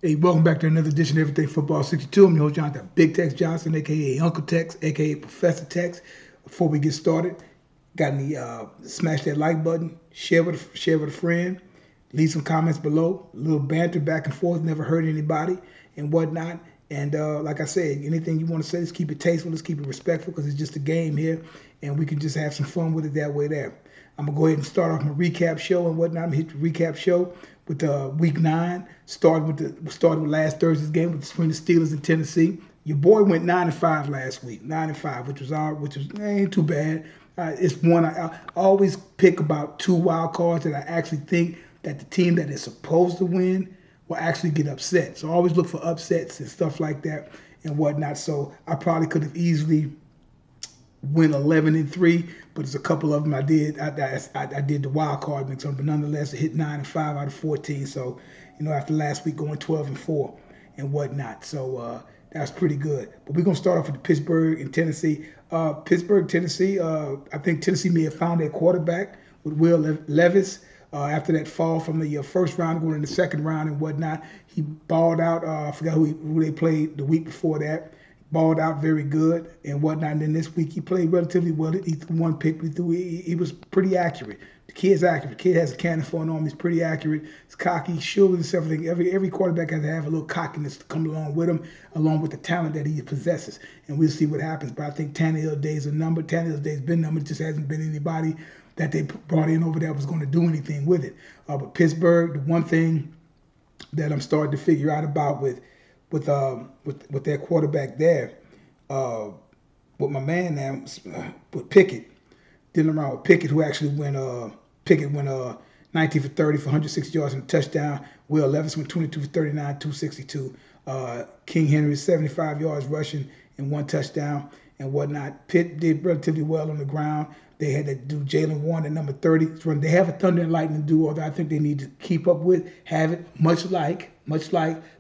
Hey, welcome back to another edition of Everything Football 62. I'm your host, Jonathan Big Tex Johnson, a.k.a. Uncle Tex, a.k.a. Professor Tex. Before we get started, got any, smash that like button, share with a friend, leave some comments below, a little banter back and forth, never hurt anybody and whatnot. And like I said, anything you want to say, let's keep it tasteful, let's keep it respectful because it's just a game here and we can just have some fun with it that way there. I'm going to go ahead and start off my recap show and whatnot. I'm going to hit the recap show with week 9, started with last Thursday's game between the Steelers and Tennessee. Your boy went 9-5 last week, 9-5, which was ain't too bad. It's one I always pick about 2 wild cards that I actually think that the team that is supposed to win will actually get upset. So I always look for upsets and stuff like that and whatnot. So I probably could have easily went 11-3, but there's a couple of them I did. I did the wild card mix on, but nonetheless, I hit 9-5 out of 14. So, after last week going 12-4 and whatnot, so that's pretty good. But we're gonna start off with the Pittsburgh and Tennessee. Tennessee. I think Tennessee may have found their quarterback with Will Levis. After that fall from the first round, going in the second round and whatnot, he balled out. I forgot who they played the week before that. Balled out very good and whatnot. And then this week he played relatively well. He threw one pick, but he was pretty accurate. The kid's accurate. The kid has a cannon for an arm. He's pretty accurate. He's cocky, sure with everything. Every quarterback has to have a little cockiness to come along with him, along with the talent that he possesses. And we'll see what happens. But I think Tannehill's days are numbered. Tannehill's days been numbered. It just hasn't been anybody that they brought in over there was going to do anything with it. But Pittsburgh, the one thing that I'm starting to figure out about with their quarterback there, with my man now, with Pickett, dealing around with Pickett, who actually went 19 for 30 for 160 yards and a touchdown. Will Levis went 22 for 39, 262. King Henry 75 yards rushing and 1 touchdown and whatnot. Pitt did relatively well on the ground. They had to do Jalen Warren at number 30. They have a Thunder and Lightning duo that I think they need to keep up with, have it much like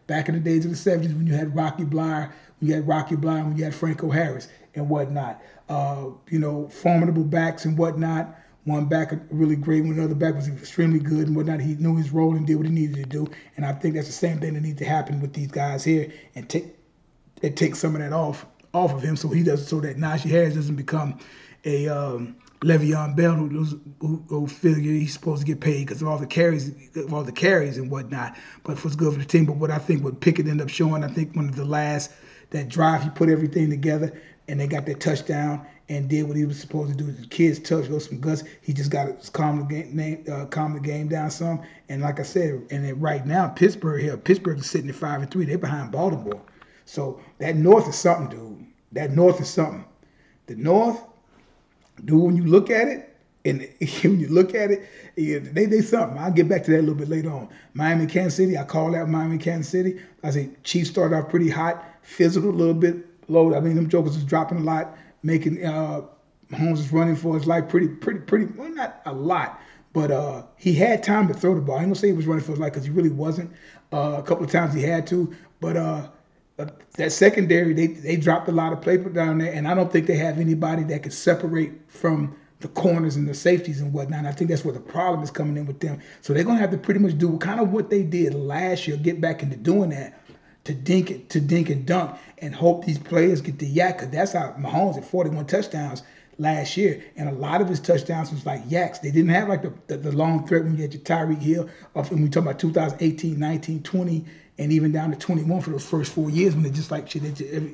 back in the days of the 70s when you had Rocky Bleier, when you had Franco Harris and whatnot. Formidable backs and whatnot. One back really great, when another back was extremely good and whatnot. He knew his role and did what he needed to do. And I think that's the same thing that needs to happen with these guys here and take some of that off of him so that Najee Harris doesn't become a Le'Veon Bell who figure he's supposed to get paid because of all the carries and whatnot. But it was good for the team. But what I think what Pickett ended up showing, I think one of the last, that drive, he put everything together and they got that touchdown and did what he was supposed to do. The kid's touch, go some guts. He just got to calm the game down some. And like I said, and then right now Pittsburgh is sitting at 5-3. They're behind Baltimore. So that North is something, dude. That North is something. The North, dude, when you look at it, they something. I'll get back to that a little bit later on. Miami, Kansas City, I call that Miami, Kansas City. I say Chiefs started off pretty hot, fizzled a little bit low. I mean, them jokers was dropping a lot, making Mahomes was running for his life pretty, well, not a lot, but he had time to throw the ball. I ain't gonna say he was running for his life because he really wasn't. A couple of times he had to, but that secondary, they dropped a lot of paper down there, and I don't think they have anybody that could separate from the corners and the safeties and whatnot. And I think that's where the problem is coming in with them. So they're going to have to pretty much do kind of what they did last year, get back into doing that, to dink and dunk, and hope these players get the yak, because that's how Mahomes had 41 touchdowns last year, and a lot of his touchdowns was like yaks. They didn't have like the long threat when you had your Tyreek Hill, when we talk about 2018, 19, 20, and even down to 21 for those first 4 years when they just like shit,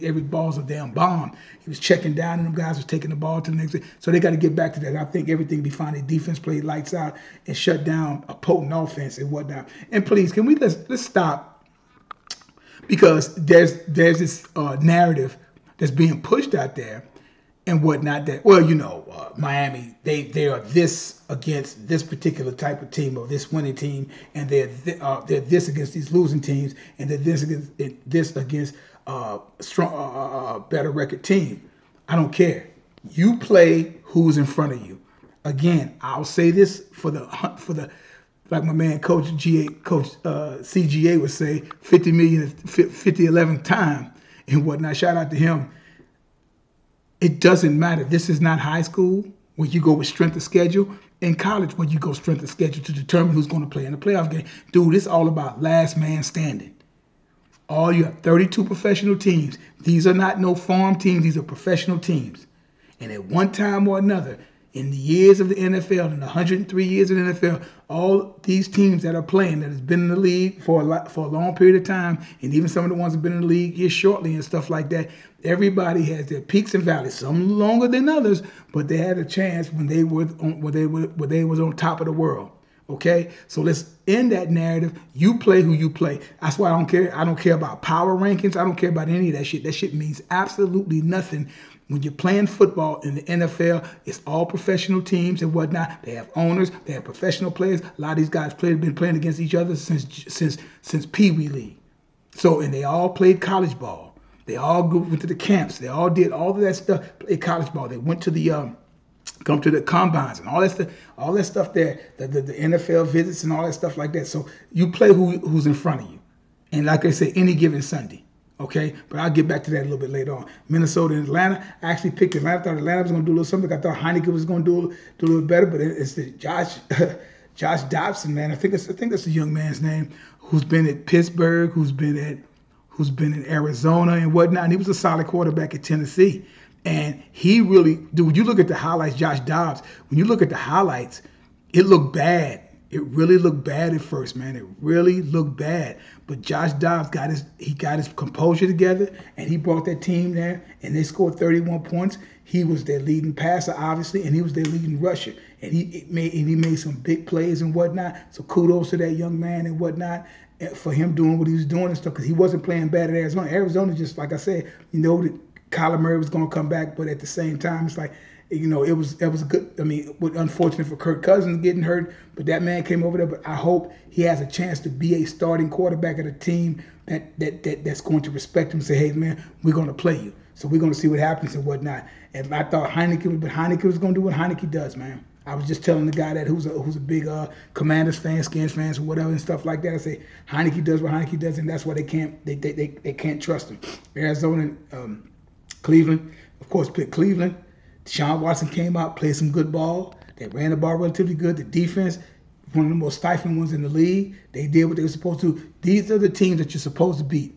every ball's a damn bomb. He was checking down and them guys was taking the ball to the next day. So they got to get back to that. I think everything will be fine. The defense played lights out and shut down a potent offense and whatnot. And please, can we let's stop, because there's this narrative that's being pushed out there and whatnot that, Miami, they are this against this particular type of team or this winning team, and they're this against these losing teams, and they're this against strong, better record team. I don't care. You play who's in front of you. Again, I'll say this for the like my man Coach CGA would say, 50 million, 50-11 time and whatnot. Shout out to him. It doesn't matter. This is not high school where you go with strength of schedule. In college, where you go strength of schedule to determine who's going to play in the playoff game. Dude, it's all about last man standing. All you have 32 professional teams. These are not no farm teams. These are professional teams. And at one time or another, in the years of the NFL, in the 103 years of the NFL, all these teams that are playing, that has been in the league for a long period of time, and even some of the ones that have been in the league here shortly and stuff like that, everybody has their peaks and valleys. Some longer than others, but they had a chance when they was on top of the world. Okay, so let's end that narrative. You play who you play. That's why I don't care. I don't care about power rankings. I don't care about any of that shit. That shit means absolutely nothing. When you're playing football in the NFL, it's all professional teams and whatnot. They have owners. They have professional players. A lot of these guys been playing against each other since Pee Wee League. So, and they all played college ball. They all went to the camps. They all did all of that stuff. Played college ball. They went to the come to the combines and all that stuff there, the NFL visits and all that stuff like that. So you play who's in front of you. And like I say, any given Sunday. Okay? But I'll get back to that a little bit later on. Minnesota and Atlanta. I actually picked Atlanta. I thought Atlanta was going to do a little something. I thought Heineke was going to do a little better, but it's the Josh Dobson, man. I think that's the young man's name, who's been at Pittsburgh, who's been in Arizona and whatnot. And he was a solid quarterback at Tennessee. And he really, dude, when you look at the highlights, Josh Dobbs, when you look at the highlights, it looked bad. It really looked bad at first, man. It really looked bad. But Josh Dobbs got his composure together, and he brought that team there, and they scored 31 points. He was their leading passer, obviously, and he was their leading rusher. And he made some big plays and whatnot. So kudos to that young man and whatnot for him doing what he was doing and stuff, because he wasn't playing bad at Arizona. Arizona, just like I said, that Kyler Murray was going to come back, but at the same time, it's like, it was a good. I mean, unfortunate for Kirk Cousins getting hurt, but that man came over there. But I hope he has a chance to be a starting quarterback of a team that's going to respect him and say, hey, man, we're going to play you. So we're going to see what happens and whatnot. And I thought Heineke was going to do what Heineke does, man. I was just telling the guy that who's a big Commanders fan, Skins fans, or whatever and stuff like that. I say Heineke does what Heineke does, and that's why they can't trust him. Arizona. Cleveland, of course, picked Cleveland. Deshaun Watson came out, played some good ball. They ran the ball relatively good. The defense, one of the most stifling ones in the league. They did what they were supposed to. These are the teams that you're supposed to beat.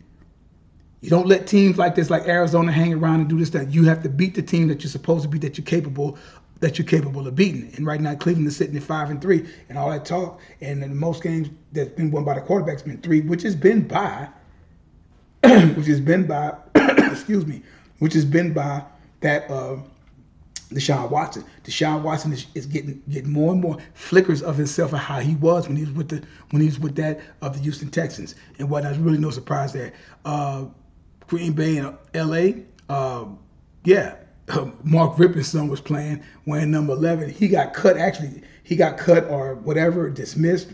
You don't let teams like this, like Arizona, hang around and do this, that. You have to beat the team that you're supposed to beat, that you're capable of beating. And right now, Cleveland is sitting at 5-3, and all that talk. And in most games that's been won by the quarterback's been 3, which has been by, excuse me. Which has been by that Deshaun Watson. Deshaun Watson is getting more and more flickers of himself and how he was when he was with that of the Houston Texans and whatnot. There's really no surprise there. Green Bay and L.A. Mark Rippon's son was playing, wearing number 11. He got cut. Actually, he got cut or whatever, dismissed,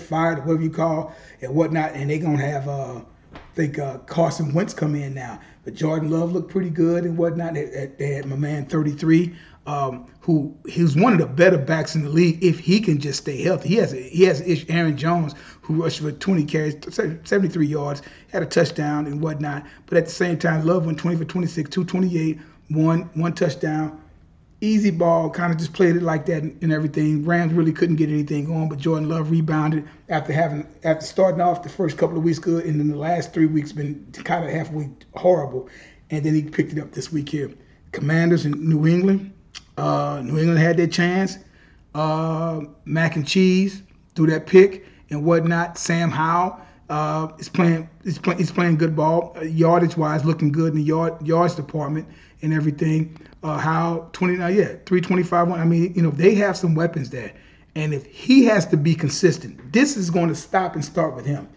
fired, whatever you call and whatnot. And they're gonna have I think Carson Wentz come in now. But Jordan Love looked pretty good and whatnot. They had my man 33, who he's one of the better backs in the league if he can just stay healthy. He has Aaron Jones, who rushed for 20 carries, 73 yards, had a touchdown and whatnot. But at the same time, Love went 20 for 26, 228, one touchdown. Easy ball, kind of just played it like that and everything. Rams really couldn't get anything going, but Jordan Love rebounded after starting off the first couple of weeks good, and then the last 3 weeks been kind of halfway horrible, and then he picked it up this week here. Commanders in New England. New England had their chance. Mac and Cheese threw that pick and whatnot. Sam Howell is playing good ball, yardage wise, looking good in the yards department and everything. How 325. I mean, they have some weapons there, and if he has to be consistent, this is going to stop and start with him.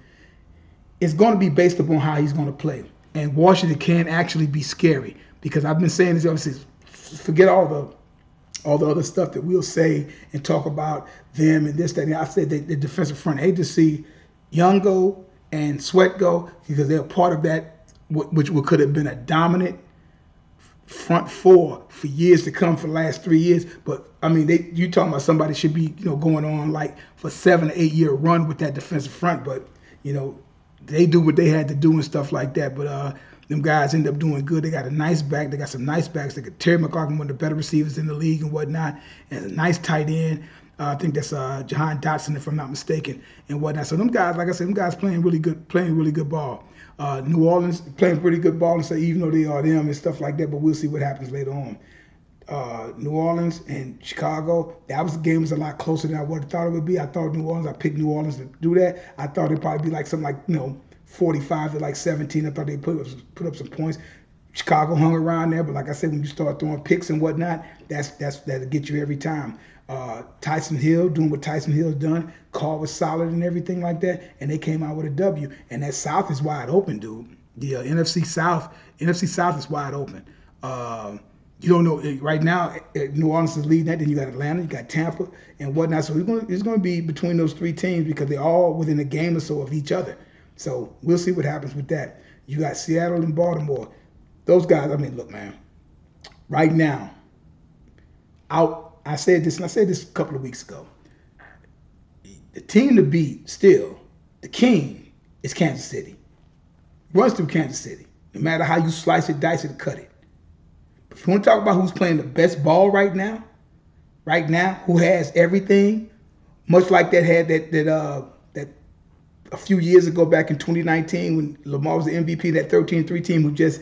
It's going to be based upon how he's going to play, and Washington can actually be scary because I've been saying this ever since. Forget all the other stuff that we'll say and talk about them and this, that. And I said the defensive front. I hate to see Young go and Sweat go because they're part of that, which could have been a dominant front four for years to come for the last 3 years. But I mean, you talking about somebody should be going on like for 7 or 8 year run with that defensive front. But they do what they had to do and stuff like that. But them guys end up doing good. They got a nice back. They got some nice backs. They got Terry McLaurin, one of the better receivers in the league and whatnot, and a nice tight end. I think that's Jahan Dotson, if I'm not mistaken, and whatnot. So them guys, like I said, them guys playing really good ball. New Orleans playing pretty good ball, and so even though they are them and stuff like that, but we'll see what happens later on. New Orleans and Chicago, that game was a lot closer than I would have thought it would be. I thought New Orleans, I picked New Orleans to do that. I thought it'd probably be like something like 45 to like 17. I thought they'd put up some points. Chicago hung around there, but like I said, when you start throwing picks and whatnot, that'll get you every time. Tyson Hill doing what Tyson Hill's done. Carr was solid and everything like that, and they came out with a W. And that South is wide open, dude. The NFC South is wide open. You don't know right now. New Orleans is leading that. Then you got Atlanta, you got Tampa, and whatnot. So it's going to be between those three teams because they're all within a game or so of each other. So we'll see what happens with that. You got Seattle and Baltimore. Those guys. I mean, look, man. Right now, I said this a couple of weeks ago. The team to beat still, the king, is Kansas City. Runs through Kansas City. No matter how you slice it, dice it, cut it. But if you want to talk about who's playing the best ball right now, who has everything, much like that had that a few years ago back in 2019 when Lamar was the MVP, that 13-3 team who just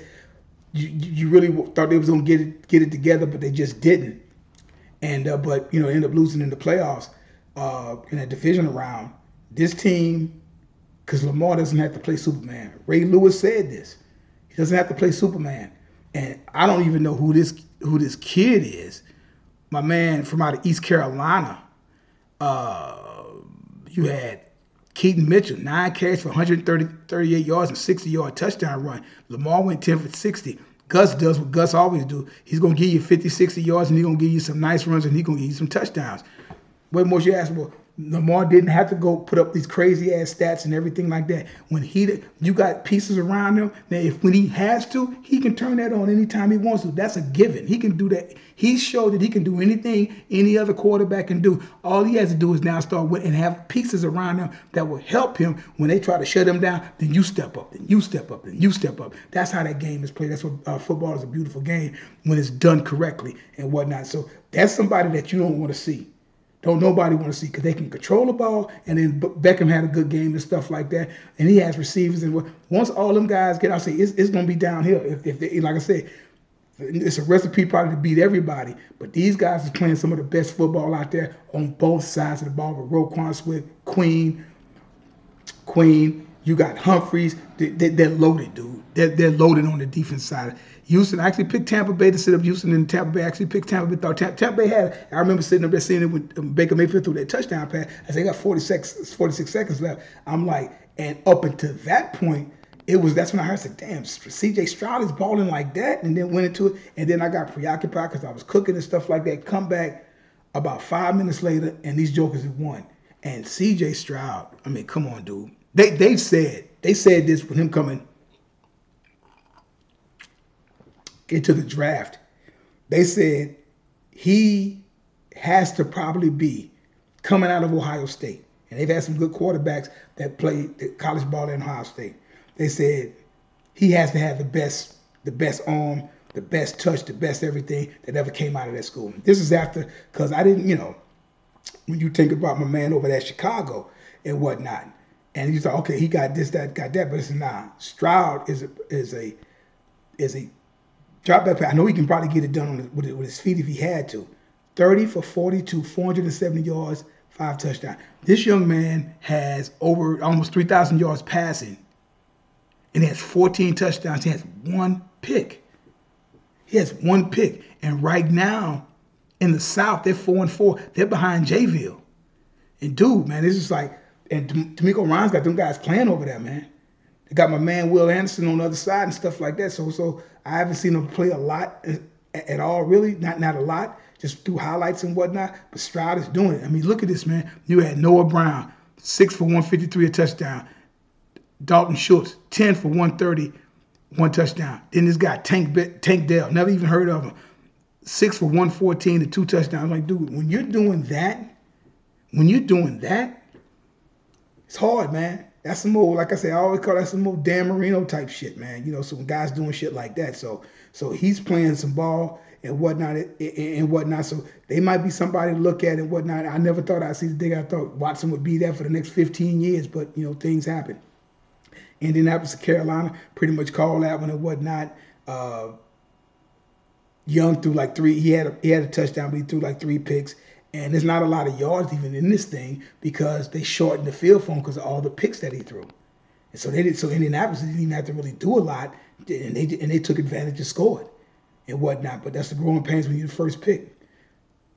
you really thought they was gonna get it together, but they just didn't. And but end up losing in the playoffs in that division round. This team, because Lamar doesn't have to play Superman. Ray Lewis said this. He doesn't have to play Superman. And I don't even know who this kid is. My man from out of East Carolina. You had Keaton Mitchell, 9 carries for 138 yards and 60-yard touchdown run. Lamar went 10 for 60. Gus does what Gus always do. He's going to give you 50, 60 yards, and he's going to give you some nice runs, and he's going to give you some touchdowns. What more you ask for? Lamar didn't have to go put up these crazy ass stats and everything like that. When you got pieces around him. Now, when he has to, he can turn that on anytime he wants to. That's a given. He can do that. He showed that he can do anything any other quarterback can do. All he has to do is now start with and have pieces around him that will help him when they try to shut him down. Then you step up. Then you step up. Then you step up. That's how that game is played. That's what football is, a beautiful game when it's done correctly and whatnot. So that's somebody that you don't want to see. Don't nobody want to see because they can control the ball, and then Beckham had a good game and stuff like that, and he has receivers. And once all them guys get out, say it's going to be downhill. If they, like I said, it's a recipe probably to beat everybody. But these guys are playing some of the best football out there on both sides of the ball. With Roquan Swift, Queen, you got Humphreys. They're loaded, dude. They're loaded on the defense side. Houston, I actually picked Tampa Bay to sit up Houston, and Tampa Bay actually picked Tampa Bay. Thought Tampa Bay had, I remember sitting up there seeing it when Baker Mayfield threw that touchdown pass. I said, they got 46 seconds left. I'm like, and up until that point, that's when I heard, I said, damn, Cj Stroud is balling like that, and then went into it, and then I got preoccupied because I was cooking and stuff like that. Come back about 5 minutes later, and these jokers had won. And Cj Stroud, I mean, come on, dude. They said this with him coming into the draft. They said he has to probably be coming out of Ohio State. And they've had some good quarterbacks that played the college ball in Ohio State. They said he has to have the best arm, the best touch, the best everything that ever came out of that school. This is after, because I didn't, when you think about my man over at Chicago and whatnot, and you thought, okay, he got this, that, got that, but it's not. Stroud is a drop back pass. I know he can probably get it done with his feet if he had to. 30 for 42, 470 yards, 5 touchdowns. This young man has over almost 3,000 yards passing, and he has 14 touchdowns. He has 1 pick. And right now, in the South, they're 4-4. They're behind Jayville. And dude, man, it's just like, and D'Amico Ryan's got them guys playing over there, man. They got my man Will Anderson on the other side and stuff like that. So I haven't seen him play a lot at all, really. Not a lot, just through highlights and whatnot. But Stroud is doing it. I mean, look at this, man. You had Noah Brown, 6 for 153, a touchdown. Dalton Schultz, 10 for 130, 1 touchdown. Then this guy, Tank Dell, never even heard of him. 6 for 114 and 2 touchdowns. I'm like, dude, when you're doing that, it's hard, man. That's some old, like I say, I always call that some old Dan Marino type shit, man. So when guys doing shit like that, so he's playing some ball and whatnot and whatnot. So they might be somebody to look at and whatnot. I never thought I'd see the thing. I thought Watson would be there for the next 15 years, but things happen. Indianapolis, Carolina, pretty much called that one and whatnot. Young threw like three. He had a touchdown, but he threw like 3 picks. And there's not a lot of yards even in this thing because they shortened the field for him because of all the picks that he threw. And so Indianapolis didn't even have to really do a lot, and they took advantage and scored and whatnot. But that's the growing pains when you're the first pick.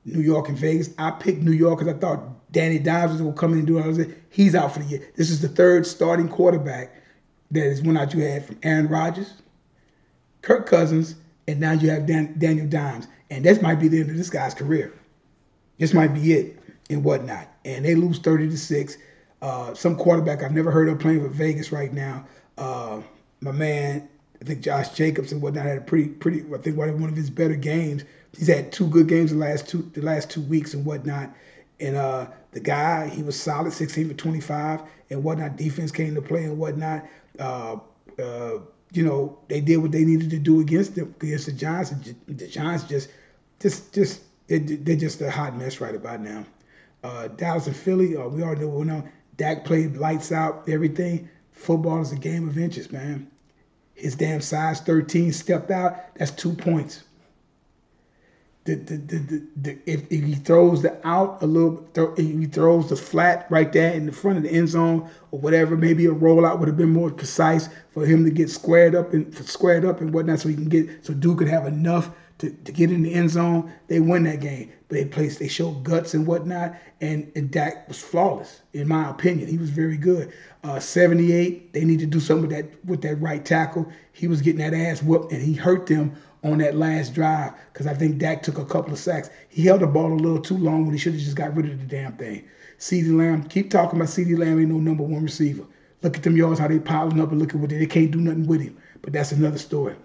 New York and Vegas. I picked New York because I thought Danny Dimes was going to come in and do it. He's out for the year. This is the third starting quarterback that is one out you had from Aaron Rodgers, Kirk Cousins, and now you have Daniel Dimes. And this might be the end of this guy's career. This might be it and whatnot. And they lose 30-6. Some quarterback I've never heard of playing for Vegas right now. My man, I think Josh Jacobs and whatnot had a pretty. I think one of his better games. He's had 2 good games the last 2 weeks and whatnot. And the guy, he was solid, 16 for 25 and whatnot. Defense came to play and whatnot. They did what they needed to do against the Giants. The Giants they're just a hot mess right about now. Dallas and Philly, we already know what now. Dak played lights out, everything. Football is a game of inches, man. His damn size 13 stepped out. That's 2 points. If he throws the out a little, if he throws the flat right there in the front of the end zone or whatever, maybe a rollout would have been more precise for him to get squared up and whatnot, so Duke could have enough to get in the end zone. They win that game, but they showed guts and whatnot, and Dak was flawless in my opinion. He was very good. 78, they need to do something with that right tackle. He was getting that ass whooped, and he hurt them on that last drive because I think Dak took a couple of sacks. He held the ball a little too long when he should have just got rid of the damn thing. CeeDee Lamb, keep talking about CeeDee Lamb ain't no number 1 receiver. Look at them yards, how they piling up, and look at what they can't do nothing with him. But that's another story.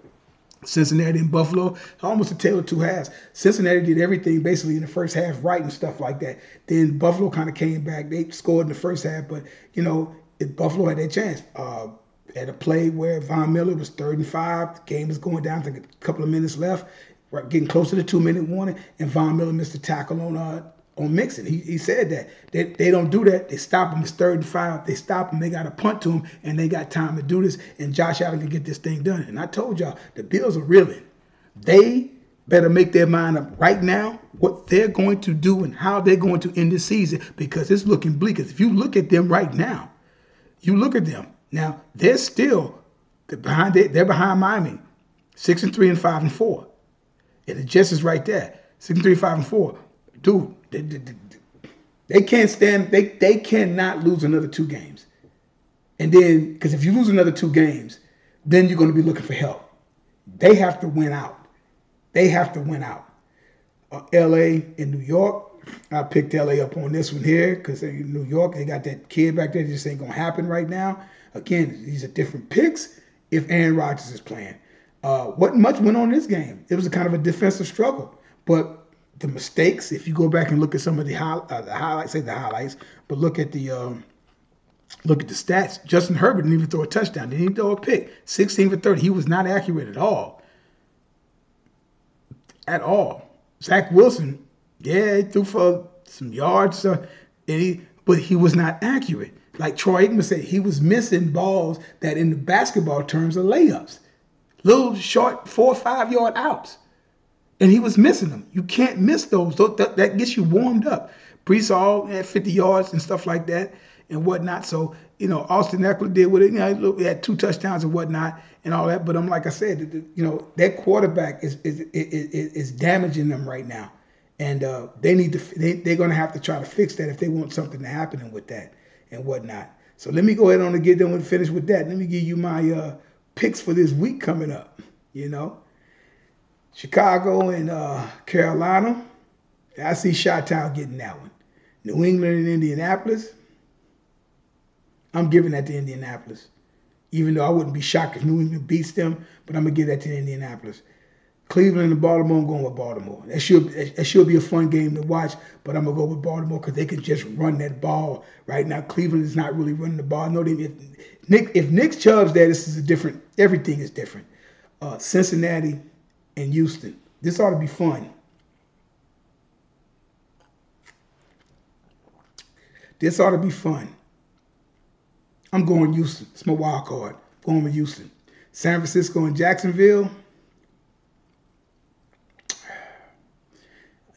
Cincinnati and Buffalo, almost a tale of 2 halves. Cincinnati did everything basically in the first half right and stuff like that. Then Buffalo kind of came back. They scored in the first half, but, Buffalo had their chance. At a play where Von Miller was 3rd and 5. The game was going down. I think a couple of minutes left. We're getting close to the 2-minute warning, and Von Miller missed a tackle on Mixon. He said that. They don't do that. They stop him. It's 3rd and 5. They stop him. They got to punt to him, and they got time to do this, and Josh Allen can get this thing done. And I told y'all, the Bills are reeling. They better make their mind up right now what they're going to do and how they're going to end the season because it's looking bleak. Because if you look at them right now, now, they're still behind. They're behind Miami, 6-3 and 5-4, and the Jets is right there, 6-3, 5-4. Dude, they can't stand. They cannot lose another 2 games, and then because if you lose another 2 games, then you're going to be looking for help. They have to win out. L.A. and New York. I picked L.A. up on this one here because in New York they got that kid back there. It just ain't gonna happen right now. Again, these are different picks if Aaron Rodgers is playing. What much went on in this game? It was a kind of a defensive struggle. But the mistakes, if you go back and look at some of the highlights, but look at the stats. Justin Herbert didn't even throw a touchdown. Didn't even throw a pick. 16 for 30. He was not accurate at all. Zach Wilson, yeah, he threw for some yards, but he was not accurate. Like Troy Aikman said, he was missing balls that in the basketball terms are layups. Little short 4 or 5 yard outs. And he was missing them. You can't miss those. That gets you warmed up. Brees Hall had 50 yards and stuff like that and whatnot. So, Austin Eckler did with it. He had 2 touchdowns and whatnot and all that. But like I said, that quarterback is damaging them right now. And they're going to have to try to fix that if they want something to happen with that and whatnot. So let me go ahead on and get done and finish with that. Let me give you my picks for this week coming up. Chicago and Carolina. I see Chi-Town getting that one. New England and Indianapolis. I'm giving that to Indianapolis. Even though I wouldn't be shocked if New England beats them, but I'm going to give that to Indianapolis. Cleveland and Baltimore, I'm going with Baltimore. That should be a fun game to watch, but I'm gonna go with Baltimore because they can just run that ball right now. Cleveland is not really running the ball. No, if Nick Chubb's there, this is a different. Everything is different. Cincinnati and Houston. This ought to be fun. This ought to be fun. I'm going Houston. It's my wild card. I'm going with Houston. San Francisco and Jacksonville.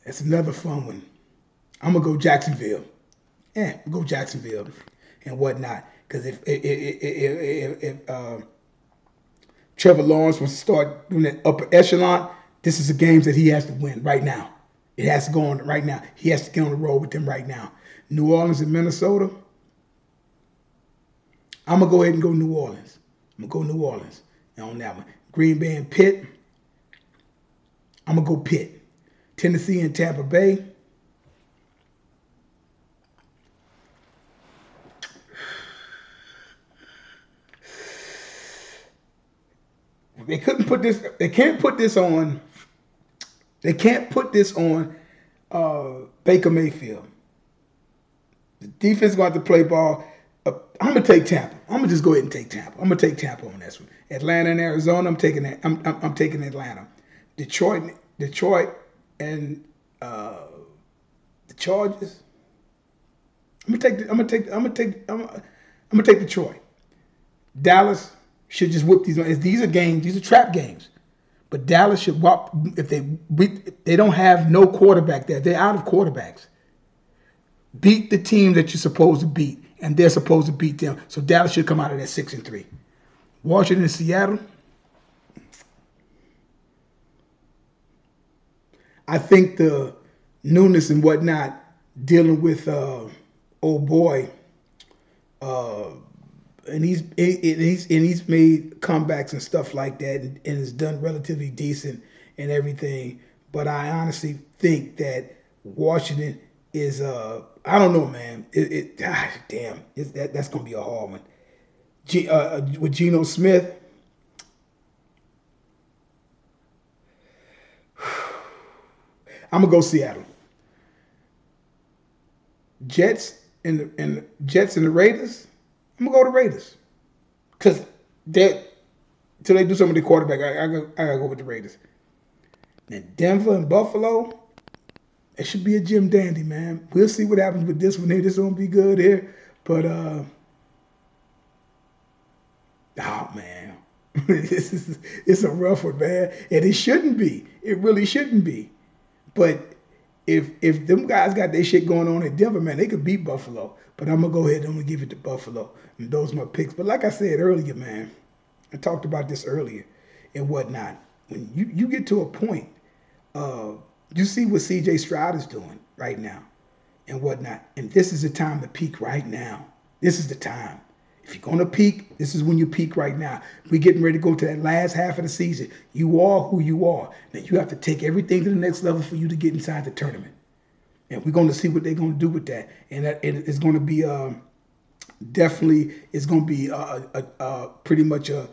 That's another fun one. I'm gonna go Jacksonville. Go Jacksonville and whatnot. Because if Trevor Lawrence wants to start doing that upper echelon, this is the games that he has to win right now. It has to go on right now. He has to get on the road with them right now. New Orleans and Minnesota. I'm gonna go ahead and go New Orleans. I'm gonna go New Orleans on that one. Green Bay and Pitt. I'm gonna go Pitt. Tennessee and Tampa Bay. They couldn't put this. They can't put this on. They can't put this on Baker Mayfield. The defense is going to have to play ball. I'm gonna take Tampa. I'm gonna just go ahead and take Tampa. I'm gonna take Tampa on this one. Atlanta and Arizona. I'm taking that. I'm taking Atlanta. Detroit and the Chargers. I'm gonna take Detroit. Dallas should just whip these. These are games. These are trap games. But Dallas should whop if they don't have no quarterback there. They're out of quarterbacks. Beat the team that you're supposed to beat, and they're supposed to beat them. So Dallas should come out of that 6-3. Washington and Seattle. I think the newness and whatnot dealing with old boy, and he's made comebacks and stuff like that, and has done relatively decent and everything. But I honestly think that Washington is I don't know, man. That's gonna be a hard one. With Geno Smith. I'm gonna go Seattle. Jets and the Raiders. I'm gonna go to Raiders because until they do something with the quarterback, I gotta go with the Raiders. And Denver and Buffalo. It should be a Jim Dandy, man. We'll see what happens with this one here. This won't be good here, but oh man, it's a rough one, man, and it shouldn't be. It really shouldn't be. But if them guys got their shit going on in Denver, man, they could beat Buffalo. But I'm gonna go ahead and I'm gonna give it to Buffalo. And those are my picks. But like I said earlier, man, I talked about this earlier and whatnot. When you get to a point, you see what Cj Stroud is doing right now and whatnot. And this is the time to peak right now. This is the time. If you're going to peak, this is when you peak right now. We're getting ready to go to that last half of the season. You are who you are. Now you have to take everything to the next level for you to get inside the tournament. And we're going to see what they're going to do with that. And it's going to be definitely, it's going to be pretty much a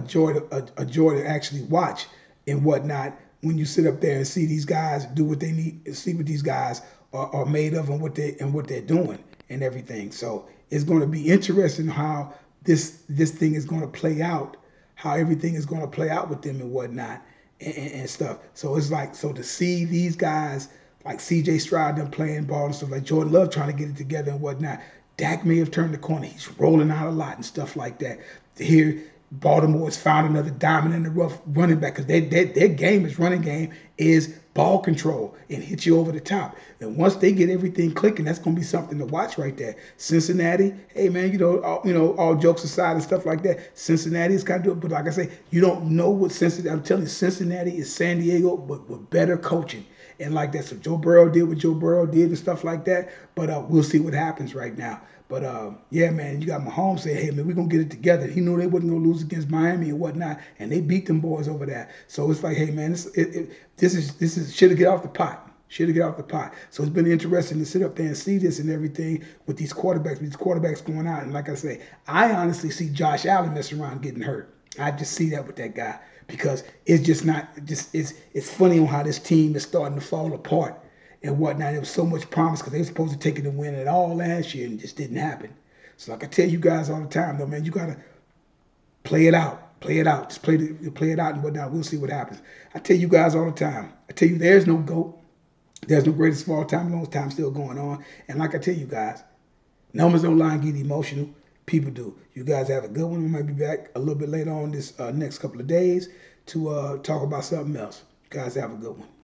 joy to actually watch and whatnot when you sit up there and see these guys do what they need, see what these guys are made of and what they're doing and everything. So it's going to be interesting how this thing is going to play out, how everything is going to play out with them and whatnot and stuff. So it's like, so to see these guys like Cj Stroud them playing ball and stuff, like Jordan Love trying to get it together and whatnot. Dak may have turned the corner. He's rolling out a lot and stuff like that. Here, Baltimore has found another diamond in the rough running back because their game is running game is ball control and hit you over the top. And once they get everything clicking, that's going to be something to watch right there. Cincinnati, hey man, all jokes aside and stuff like that, Cincinnati is kind of doing, but like I say, you don't know what Cincinnati. I'm telling you, Cincinnati is San Diego, but with better coaching. And like that, so Joe Burrow did what Joe Burrow did and stuff like that. But we'll see what happens right now. But yeah, man, you got Mahomes saying, hey, man, we're going to get it together. He knew they wasn't going to lose against Miami and whatnot, and they beat them boys over there. So it's like, hey, man, this is should have get off the pot. Should have get off the pot. So it's been interesting to sit up there and see this and everything with these quarterbacks going out. And like I say, I honestly see Josh Allen messing around getting hurt. I just see that with that guy because it's just not just it's funny on how this team is starting to fall apart and whatnot. There was so much promise because they were supposed to take it and win it all last year and it just didn't happen. So like I tell you guys all the time, though, man, you gotta play it out, play it out, just play it out and whatnot. We'll see what happens. I tell you guys all the time. I tell you, there's no GOAT. There's no greatest of all time. Long time still going on. And like I tell you guys, numbers don't lie and get emotional. People do. You guys have a good one. We might be back a little bit later on this next couple of days to talk about something else. You guys have a good one.